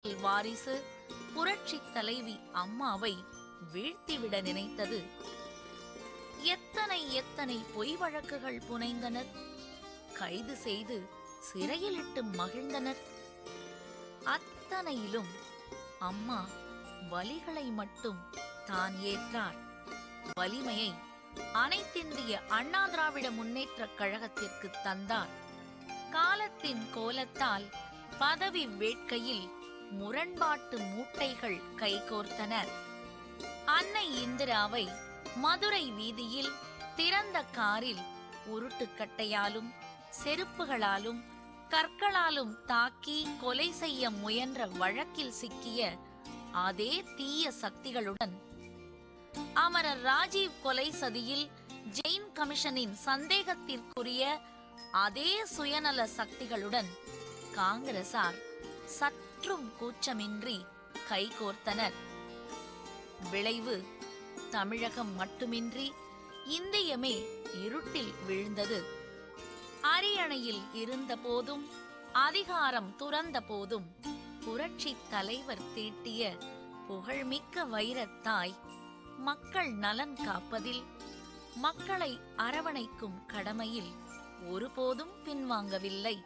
வாரிசு புரட்சி தலைவி அம்மாவை வீழ்த்திவிட நினைத்தது. எத்தனை எத்தனை பொய் வழக்குகள் புனைந்தனர், கைது செய்து சிறையிலிட்டு மகிழ்ந்தனர். அத்தனையிலும் அம்மா வலிகளை மட்டும் தான் ஏற்றார். வலிமையை அனைத்திந்திய அண்ணா திராவிட முன்னேற்றக் கழகத்திற்கு தந்தார். காலத்தின் கோலத்தால் பதவி வேட்கையில் முரண்பாட்டு மூட்டைகள் கைகோர்த்தன. அன்னை இந்திராவை மதுரை வீதியில் திறந்த காரில் உருட்டுக்கட்டையாலும் செருப்புகளாலும் கற்களாலும் தாக்கி கொலை செய்ய முயன்ற வழக்கில் சிக்கிய அதே தீய சக்திகளுடன், அமரர் ராஜீவ் கொலை சதியில் ஜெயின் கமிஷனின் சந்தேகத்திற்குரிய அதே சுயநல சக்திகளுடன் காங்கிரசார் சற்றும் கூச்சமின்றி கைகோர்த்தனர். விளைவு தமிழகம் மட்டுமின்றி இந்தியமே இருட்டில் விழுந்தது. அரியணையில் இருந்த போதும் அதிகாரம் துறந்த போதும் புரட்சி தலைவர் தீட்டிய புகழ்மிக்க வைரத்தாய் மக்கள் நலன் காப்பதில், மக்களை அரவணைக்கும் கடமையில் ஒருபோதும் பின்வாங்கவில்லை.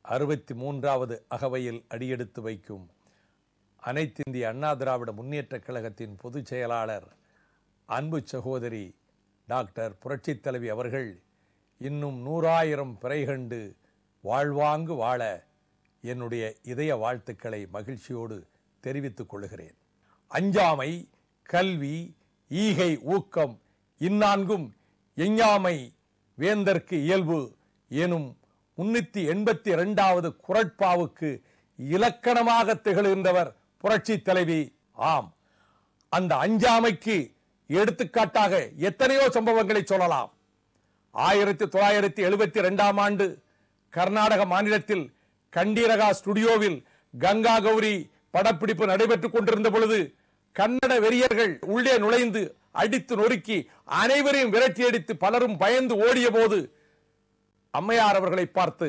அறுபத்தி மூன்றாவது அகவையில் அடியெடுத்து வைக்கும் அனைத்திந்திய அண்ணா திராவிட முன்னேற்றக் கழகத்தின் பொதுச் செயலாளர் அன்பு சகோதரி டாக்டர் புரட்சித் தலைவி அவர்கள் இன்னும் 100,000 பிறை கண்டு வாழ்வாங்கு வாழ என்னுடைய இதய வாழ்த்துக்களை மகிழ்ச்சியோடு தெரிவித்துக் கொள்கிறேன். அஞ்சாமை, கல்வி, ஈகை, ஊக்கம் இந்நான்கும் எஞ்ஞாமை வேந்தற்கு இயல்பு எனும் 382வது குறட்பாவுக்கு இலக்கணமாக திகழ்கின்றவர் புரட்சி தலைவி. ஆம், அந்த அஞ்சாமைக்கு எடுத்துக்காட்டாக எத்தனையோ சம்பவங்களை சொல்லலாம். 1972ஆம் ஆண்டு கர்நாடக மாநிலத்தில் கண்டீரகா ஸ்டுடியோவில் கங்கா கௌரி படப்பிடிப்பு நடைபெற்றுக் கொண்டிருந்த பொழுது கன்னட வெறியர்கள் உள்ளே நுழைந்து அடித்து நொறுக்கி அனைவரையும் விரட்டியடித்து பலரும் பயந்து ஓடிய போது அம்மையார் அவர்களை பார்த்து,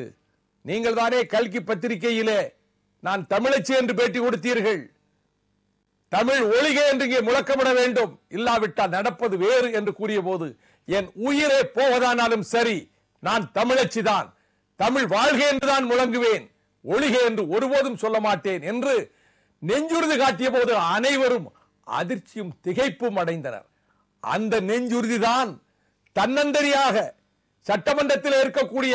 நீங்கள் தானே கல்கி பத்திரிகையிலே நான் தமிழச்சி என்று பேட்டி கொடுத்தீர்கள், தமிழ் ஒழிக என்று இங்கே முழக்கமிட வேண்டும், இல்லாவிட்டால் நடப்பது வேறு என்று கூறிய போது, என் உயிரே போவதானாலும் சரி, நான் தமிழச்சி தான், தமிழ் வாழ்க என்றுதான் முழங்குவேன், ஒழிக என்று ஒருபோதும் சொல்ல மாட்டேன் என்று நெஞ்சுறுதி காட்டிய போது அனைவரும் அதிர்ச்சியும் திகைப்பும் அடைந்தனர். அந்த நெஞ்சுறுதிதான் தன்னந்தனியாக சட்டமன்றத்தில் இருக்கக்கூடிய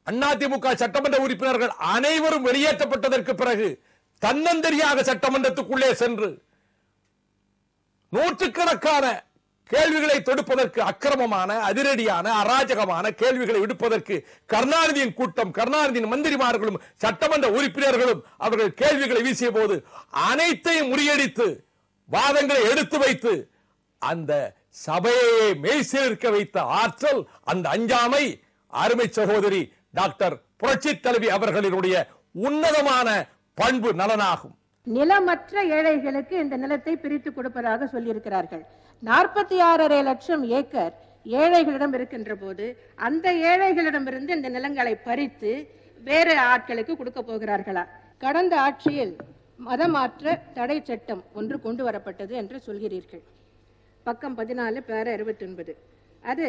அதிமுக சட்டமன்ற உறுப்பினர்கள் அனைவரும் வெளியேற்றப்பட்டதற்கு பிறகு தன்னந்தனியாக சட்டமன்றத்துக்குள்ளே சென்று நூற்றுக்கணக்கான கேள்விகளை தொடுப்பதற்கு, அக்கிரமமான, அதிரடியான, அராஜகமான கேள்விகளை விடுப்பதற்கு கருணாநிதியின் கூட்டம், கருணாநிதியின் மந்திரிமார்களும் சட்டமன்ற உறுப்பினர்களும் அவர்கள் கேள்விகளை வீசிய போது அனைத்தையும் முறியடித்து வாதங்களை எடுத்து வைத்து அந்த சபையை மெய்சிலிருக்க வைத்த ஆற்றல், அந்த அஞ்சாமை அருமை சகோதரி டாக்டர் புரட்சித் தலைவி அவர்களினுடைய உன்னதமான பண்பு நலனாகும். நிலமற்ற ஏழைகளுக்கு இந்த நிலத்தை பிரித்து கொடுப்பதாக சொல்லியிருக்கிறார்கள். 46.5 லட்சம் ஏக்கர் ஏழைகளிடம் இருக்கின்ற போது அந்த ஏழைகளிடமிருந்து இந்த நிலங்களை பறித்து வேறு ஆட்களுக்கு கொடுக்க போகிறார்களா? கடந்த ஆட்சியில் மதமாற்ற தடை சட்டம் ஒன்று கொண்டு வரப்பட்டது என்று சொல்கிறீர்கள். பக்கம் 14 பேரா 29. அது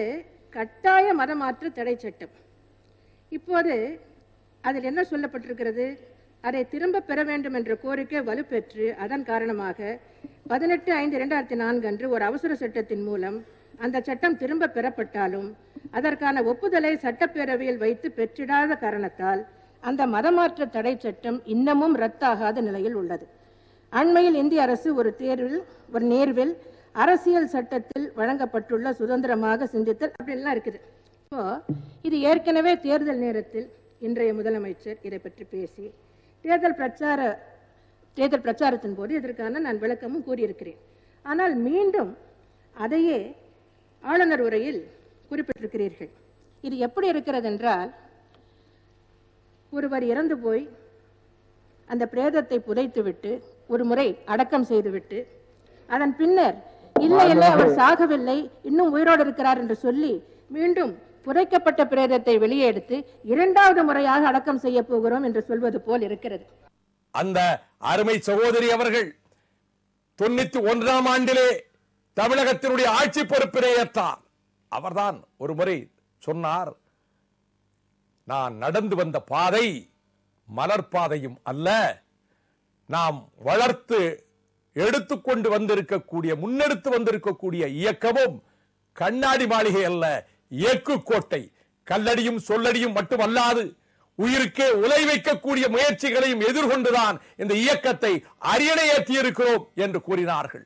கட்டாய மதமாற்று தடை சட்டம். இப்போது அதில் என்ன சொல்லப்பட்டிருக்கிறது? அதை திரும்ப பெற வேண்டும் என்ற கோரிக்கை வலுப்பெற்று அதன் காரணமாக 18/5/2004 அன்று ஒரு அவசர சட்டத்தின் மூலம் அந்த சட்டம் திரும்ப பெறப்பட்டாலும் அதற்கான ஒப்புதலை சட்டப்பேரவையில் வைத்து பெற்றிடாத காரணத்தால் அந்த மதமாற்ற தடை சட்டம் இன்னமும் ரத்தாகாத நிலையில் உள்ளது. அண்மையில் இந்திய அரசு ஒரு நேர்வில் அரசியல் சட்டத்தில் வழங்கப்பட்டுள்ள சுதந்திரமாக சிந்தித்தல் அப்படின்லாம் இருக்குது. இப்போ இது ஏற்கனவே தேர்தல் நேரத்தில் இன்றைய முதலமைச்சர் இதை பற்றி பேசி தேர்தல் பிரச்சாரத்தின் போது இதற்கான நான் விளக்கமும் கூறியிருக்கிறேன். ஆனால் மீண்டும் அதையே ஆளுநர் உரையில் குறிப்பிட்டிருக்கிறீர்கள். இது எப்படி இருக்கிறது என்றால், ஒருவர் இறந்து போய் அந்த பிரேதத்தை புதைத்துவிட்டு ஒரு முறை அடக்கம் செய்துவிட்டு அதன் பின்னர் இல்லை இல்லை அவர் சாகவில்லை, இன்னும் உயிரோடு இருக்கிறார் என்று சொல்லி மீண்டும் புதைக்கப்பட்ட பிரேதத்தை வெளியே எடுத்து இரண்டாவது முறையாக அடக்கம் செய்ய போகிறோம் என்று சொல்வது போல் இருக்கிறது. அந்த அருமை சகோதரி அவர்கள் 91ஆம் ஆண்டிலே தமிழகத்தினுடைய ஆட்சி பொறுப்பினை ஏற்றார். அவர்தான் ஒரு முறை சொன்னார், நான் நடந்து வந்த பாதை மலர்பாதையும் அல்ல, நாம் வளர்த்து எடுத்துக்கொண்டு வந்திருக்கக்கூடிய முன்னெடுத்து வந்திருக்கக்கூடிய இயக்கமும் கண்ணாடி மாளிகை அல்ல, இயக்கு கோட்டை. கல்லடியும் சொல்லடியும் மட்டுமல்லாது உயிருக்கே உலை வைக்கக்கூடிய முயற்சிகளையும் எதிர்கொண்டுதான் இந்த இயக்கத்தை அரியணை ஏற்றியிருக்கிறோம் என்று கூறினார்கள்.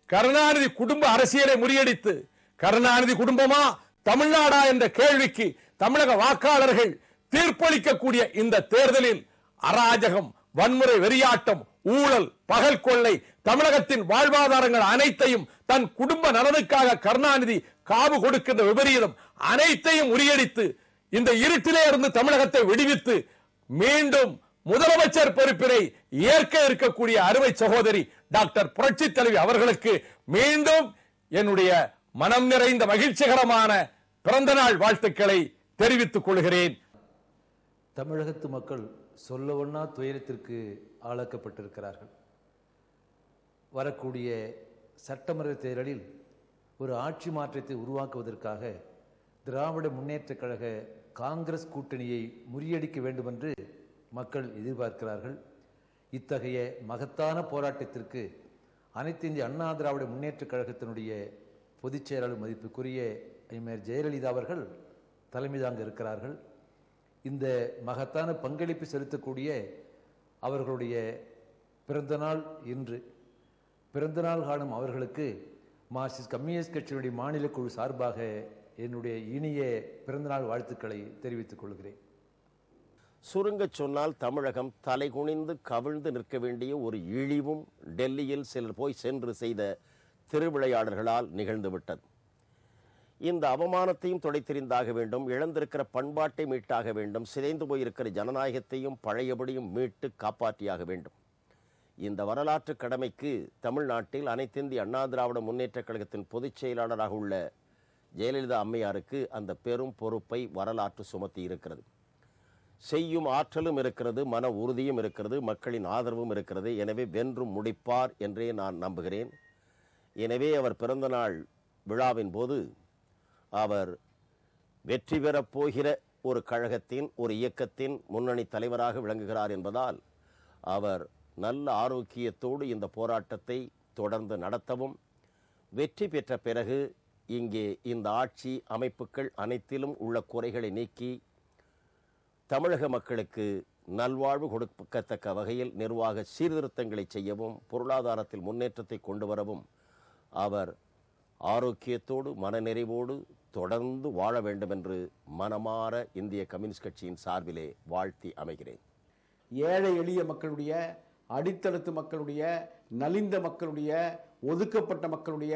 கருணாநிதி குடும்ப அரசியலை முறியடித்து கருணாநிதி குடும்பமா தமிழ்நாடா என்ற கேள்விக்கு தமிழக வாக்காளர்கள் தீர்ப்பளிக்கக்கூடிய இந்த தேர்தலில் அராஜகம், வன்முறை, வெறியாட்டம், ஊழல், பகல் கொள்ளை, தமிழகத்தின் வாழ்வாதாரங்கள் அனைத்தையும் தன் குடும்ப நலனுக்காக கருணாநிதி காவு கொடுக்கின்ற விபரீதம் அனைத்தையும் முறியடித்து இந்த இருட்டிலே இருந்து தமிழகத்தை விடுவித்து மீண்டும் முதலமைச்சர் பொறுப்பினை ஏற்க இருக்கக்கூடிய அருமை சகோதரி டாக்டர் புரட்சி தலைவி அவர்களுக்கு மீண்டும் என்னுடைய மனம் நிறைந்த மகிழ்ச்சிகரமான பிறந்த நாள் வாழ்த்துக்களை தெரிவித்துக் கொள்கிறேன். தமிழகத்து மக்கள் சொல்லவொன்னா துயரத்திற்கு ஆளாக்கப்பட்டிருக்கிறார்கள். வரக்கூடிய சட்டமன்ற தேர்தலில் ஒரு ஆட்சி மாற்றத்தை உருவாக்குவதற்காக திராவிட முன்னேற்றக் கழக காங்கிரஸ் கூட்டணியை முறியடிக்க வேண்டும் என்று மக்கள் எதிர்பார்க்கிறார்கள். இத்தகைய மகத்தான போராட்டத்திற்கு அனைத்து இந்திய அண்ணா திராவிட முன்னேற்றக் கழகத்தினுடைய பொதுச் செயலாளர் மதிப்புக்குரிய எம்ஆர் ஜெயலலிதா அவர்கள் தலைமை தாங்க இருக்கிறார்கள். இந்த மகத்தான பங்களிப்பு செலுத்தக்கூடிய அவர்களுடைய பிறந்தநாள் இன்று. பிறந்தநாள் காணும் அவர்களுக்கு மார்க்சிஸ்ட் கம்யூனிஸ்ட் கட்சியினுடைய மாநில குழு சார்பாக என்னுடைய இனிய பிறந்தநாள் வாழ்த்துக்களை தெரிவித்துக் கொள்கிறேன். சுருங்கச் சொன்னால் தமிழகம் தலைகுனிந்து கவிழ்ந்து நிற்க வேண்டிய ஒரு இழிவும் டெல்லியில் சிலர் போய் சென்று செய்த திருவிளையாடல்களால் நிகழ்ந்துவிட்டது. இந்த அவமானத்தையும் துடைத்தெறிந்தாக வேண்டும், இழந்திருக்கிற பண்பாட்டை மீட்டாக வேண்டும், சிதைந்து போயிருக்கிற ஜனநாயகத்தையும் பழையபடியும் மீட்டு காப்பாற்றியாக வேண்டும். இந்த வரலாற்று கடமைக்கு தமிழ்நாட்டில் அனைத்திந்திய அண்ணா திராவிட முன்னேற்றக் கழகத்தின் பொதுச் செயலாளராக உள்ள ஜெயலலிதா அம்மையாருக்கு அந்த பெரும் பொறுப்பை வரலாற்று சுமத்தி இருக்கிறது. செய்யும் ஆற்றலும் இருக்கிறது, மன உறுதியும் இருக்கிறது, மக்களின் ஆதரவும் இருக்கிறது. எனவே வென்றும் முடிப்பார் என்றே நான் நம்புகிறேன். எனவே அவர் பிறந்தநாள் விழாவின் போது அவர் வெற்றி பெறப் போகிற ஒரு கழகத்தின், ஒரு இயக்கத்தின் முன்னணி தலைவராக விளங்குகிறார் என்பதால் அவர் நல்ல ஆரோக்கியத்தோடு இந்த போராட்டத்தை தொடர்ந்து நடத்தவும், வெற்றி பெற்ற பிறகு இங்கே இந்த ஆட்சி அமைப்புகள் அனைத்திலும் உள்ள குறைகளை நீக்கி தமிழக மக்களுக்கு நல்வாழ்வு கொடுக்கத்தக்க வகையில் நிர்வாக சீர்திருத்தங்களை செய்யவும், பொருளாதாரத்தில் முன்னேற்றத்தை கொண்டு வரவும் அவர் ஆரோக்கியத்தோடு மனநிறைவோடு தொடர்ந்து வாழ வேண்டும் என்று மனமாற இந்திய கம்யூனிஸ்ட் கட்சியின் சார்பிலே வாழ்த்தி அமைகிறேன். ஏழை எளிய மக்களுடைய, அடித்தளத்து மக்களுடைய, நலிந்த மக்களுடைய, ஒதுக்கப்பட்ட மக்களுடைய,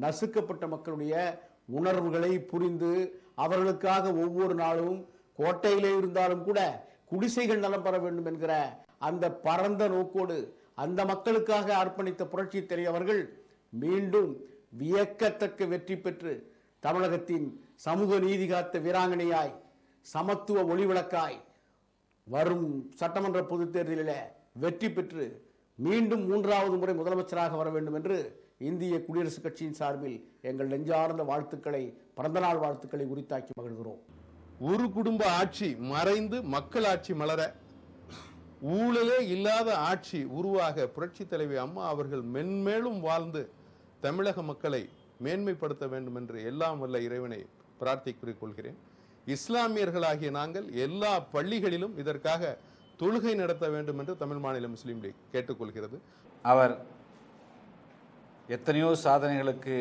நசுக்கப்பட்ட மக்களுடைய உணர்வுகளை புரிந்து அவர்களுக்காக ஒவ்வொரு நாளும் கோட்டையிலே இருந்தாலும் கூட குடிசைகள் நலம் பெற வேண்டும் என்கிற அந்த பரந்த நோக்கோடு அந்த மக்களுக்காக அர்ப்பணித்த புரட்சி தலைவர்கள் மீண்டும் வியக்கத்தக்க வெற்றி பெற்று தமிழகத்தின் சமூக நீதி காத்த வீராங்கனையாய், சமத்துவ ஒளிவிளக்காய் வரும் சட்டமன்ற பொதுத் தேர்தலில் வெற்றி பெற்று மீண்டும் 3வது முறை முதலமைச்சராக வர வேண்டும் என்று இந்திய குடியரசுக் கட்சியின் சார்பில் எங்கள் நெஞ்சார்ந்த வாழ்த்துக்களை, பிறந்தநாள் வாழ்த்துக்களை உரித்தாக்கி மகிழ்கிறோம். ஒரு குடும்ப ஆட்சி மறைந்து மக்கள் ஆட்சி மலர, ஊழலே இல்லாத ஆட்சி உருவாக புரட்சி தலைவி அம்மா அவர்கள் மென்மேலும் வாழ்ந்து தமிழக மக்களை மேன்மைப்படுத்த வேண்டும் என்று எல்லாம் வல்ல இறைவனை பிரார்த்திக் கொள்கிறேன். இஸ்லாமியர்களாகிய நாங்கள் எல்லா பள்ளிகளிலும் இதற்காக தொழுகை நடத்த வேண்டும் என்று தமிழ் மாநில முஸ்லீம் லீக் கேட்டுக்கொள்கிறது. அவர் எத்தனையோ சாதனைகளுக்கு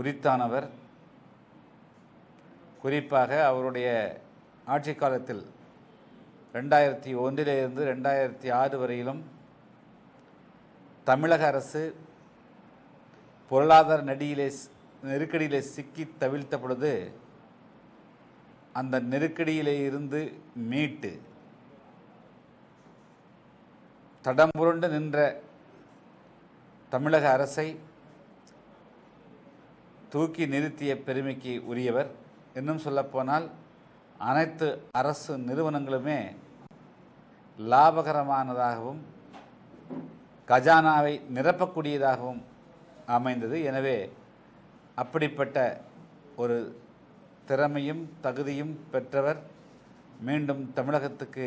உரித்தானவர். குறிப்பாக அவருடைய ஆட்சி காலத்தில் 2001 2006 வரையிலும் தமிழக அரசு பொருளாதார நெருக்கடியிலே சிக்கி தவிழ்த்த பொழுது அந்த நெருக்கடியிலே இருந்து மீட்டு தடம்புரண்டு நின்ற தமிழக அரசை தூக்கி நிறுத்திய பெருமைக்கு உரியவர். இன்னும் சொல்லப்போனால் அனைத்து அரசு நிறுவனங்களுமே லாபகரமானதாகவும் கஜானாவை நிரப்பக்கூடியதாகவும் அமைந்தது. எனவே அப்படிப்பட்ட ஒரு திறமையும் தகுதியும் பெற்றவர் மீண்டும் தமிழகத்துக்கு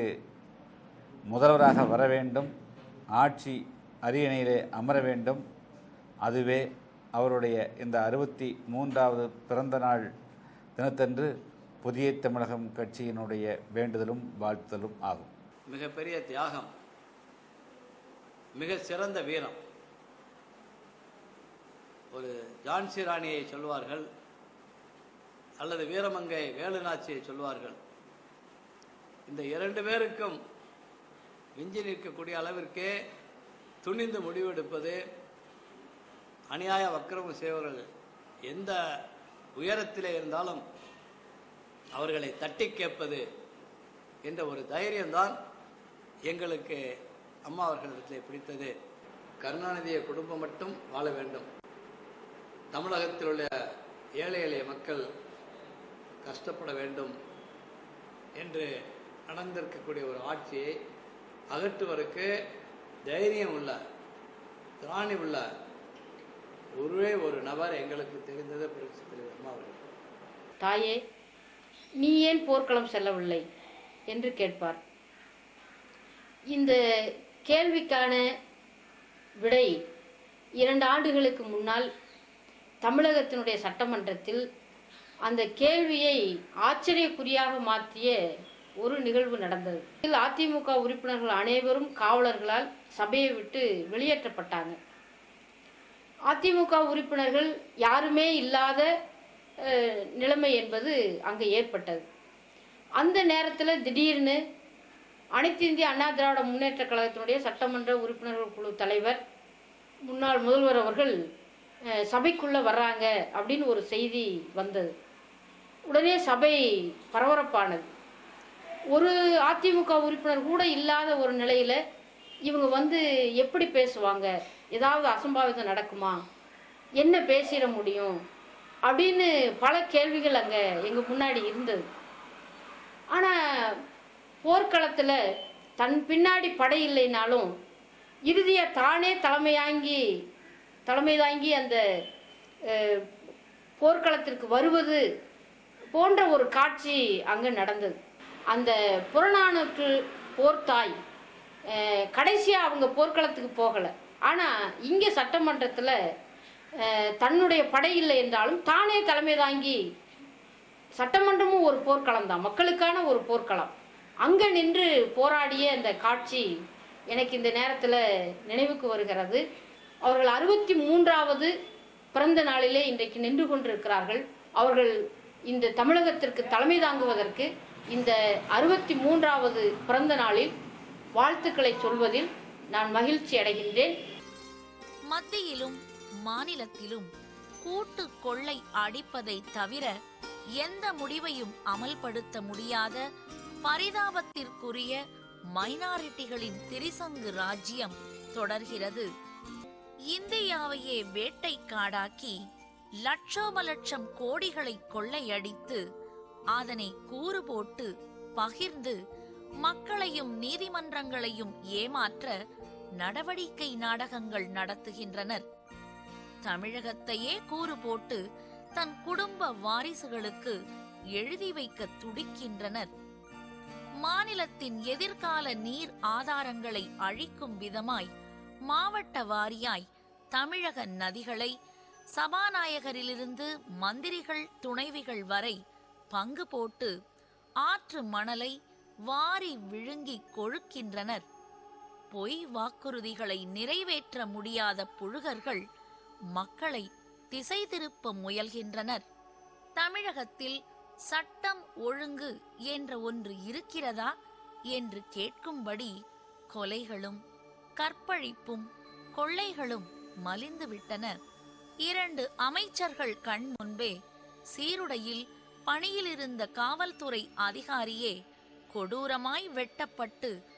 முதல்வராக வர வேண்டும், ஆட்சி அரியணையிலே அமர வேண்டும். அதுவே அவருடைய இந்த 63வது பிறந்த நாள் தினத்தன்று புதிய தமிழகம் கட்சியினுடைய வேண்டுதலும் வாழ்த்துதலும் ஆகும். மிகப்பெரிய தியாகம், மிக சிறந்த வீரம். ஒரு ஜான்சி ராணியை சொல்வார்கள் அல்லது வீரமங்கை வேலுநாச்சியை சொல்வார்கள். இந்த 2 பேருக்கும் விஞ்சி நிற்கக்கூடிய அளவிற்கே துணிந்து முடிவெடுப்பது, அநியாய வக்கிரமும் செய்வர்கள் எந்த உயரத்திலே இருந்தாலும் அவர்களை தட்டி கேட்பது என்ற ஒரு தைரியம்தான் எங்களுக்கு அம்மா அவர்களிடத்திலே பிடித்தது. கருணாநிதியை குடும்பம் மட்டும் வாழ வேண்டும், தமிழகத்தில் உள்ள ஏழை எளிய மக்கள் கஷ்டப்பட வேண்டும் என்று நடந்திருக்கக்கூடிய ஒரு ஆட்சியை அகற்றுவதற்கு தைரியம் உள்ள, திராணி உள்ள ஒரே ஒரு நபர் எங்களுக்கு தெரிந்தது புரட்சி தலைவர் அம்மா அவர்கள். தாயே, நீ ஏன் போர்க்களம் செல்லவில்லை என்று கேட்பார். இந்த கேள்விக்கான விடை 2 ஆண்டுகளுக்கு முன்னால் தமிழகத்தினுடைய சட்டமன்றத்தில் அந்த கேள்வியை ஆச்சரியக்குறியாக மாற்றிய ஒரு நிகழ்வு நடந்தது. இதில் அதிமுக உறுப்பினர்கள் அனைவரும் காவலர்களால் சபையை விட்டு வெளியேற்றப்பட்டாங்க. அதிமுக உறுப்பினர்கள் யாருமே இல்லாத நிலைமை என்பது அங்கே ஏற்பட்டது. அந்த நேரத்தில் திடீர்னு அனைத்து இந்திய அண்ணா திராவிட முன்னேற்ற கழகத்தினுடைய சட்டமன்ற உறுப்பினர்கள் குழு தலைவர் முன்னாள் முதல்வர் அவர்கள் சபைக்குள்ளே வர்றாங்க அப்படின்னு ஒரு செய்தி வந்தது. உடனே சபை பரபரப்பானது. ஒரு அதிமுக உறுப்பினர் கூட இல்லாத ஒரு நிலையில் இவங்க எப்படி பேசுவாங்க, ஏதாவது அசம்பாவிதம் நடக்குமா, என்ன பேசிட முடியும் அப்படின்னு பல கேள்விகள் அங்கே எங்கள் முன்னாடி இருந்தது. ஆனால் போர்க்களத்தில் தன் பின்னாடி படை இல்லைனாலும் இறுதியாக தானே தலைமை தாங்கி அந்த போர்க்களத்திற்கு வருவது போன்ற ஒரு காட்சி அங்கே நடந்தது. அந்த புறநானூற்று போர்த்தாய் கடைசியாக அவங்க போர்க்களத்துக்கு போகலை. ஆனால் இங்கே சட்டமன்றத்தில் தன்னுடைய படை இல்லை என்றாலும் தானே தலைமை தாங்கி, சட்டமன்றமும் ஒரு போர்க்களம் தான், மக்களுக்கான ஒரு போர்க்களம், அங்கே நின்று போராடிய அந்த காட்சி எனக்கு இந்த நேரத்தில் நினைவுக்கு வருகிறது. அவர்கள் 63வது பிறந்த நாளிலே இன்றைக்கு நின்று கொண்டிருக்கிறார்கள். அவர்கள் இந்த தமிழகத்திற்கு தலைமை தாங்குவதற்கு இந்த 63வது பிறந்த நாளில் வாழ்த்துக்களை சொல்வதில் நான் மகிழ்ச்சி அடைகின்றேன். மத்தியிலும் மாநிலத்திலும் கூட்டு கொள்ளை அடிப்பதை தவிர எந்த முடிவையும் அமல்படுத்த முடியாத பரிதாபத்திற்குரிய மைனாரிட்டிகளின் திரிசங்கு ராஜ்யம் தொடர்கிறது. இந்தியாவையே வேட்டைக்காடாக்கி லட்சோப லட்சம் கோடிகளை கொள்ளையடித்து அதனை கூறு போட்டு பகிர்ந்து மக்களையும் நீதிமன்றங்களையும் ஏமாற்ற நடவடிக்கை நாடகங்கள் நடத்துகின்றனர். தமிழகத்தையே கூறு போட்டு தன் குடும்ப வாரிசுகளுக்கு எழுதி வைக்க துடிக்கின்றனர். மாநிலத்தின் எதிர்கால நீர் ஆதாரங்களை அழிக்கும் விதமாய் மாவட்ட வாரியாய் தமிழக நதிகளை சபாநாயகரிலிருந்து மந்திரிகள் துணைவிகள் வரை பங்கு போட்டு ஆற்று மணலை வாரி விழுங்கி கொழுக்கின்றனர். பொய் வாக்குறுதிகளை நிறைவேற்ற முடியாத புழுகர்கள் மக்களை திசை திருப்ப முயல்கின்றனர். தமிழகத்தில் சட்டம் ஒழுங்கு என்ற ஒன்று இருக்கிறதா என்று கேட்கும்படி கொலைகளும் கற்பழிப்பும் கொள்ளைகளும் மலிந்துவிட்டன. 2 அமைச்சர்கள் கண் முன்பே சீருடையில் பணியில் இருந்த காவல்துறை அதிகாரியே கொடூரமாய் வெட்டப்பட்டு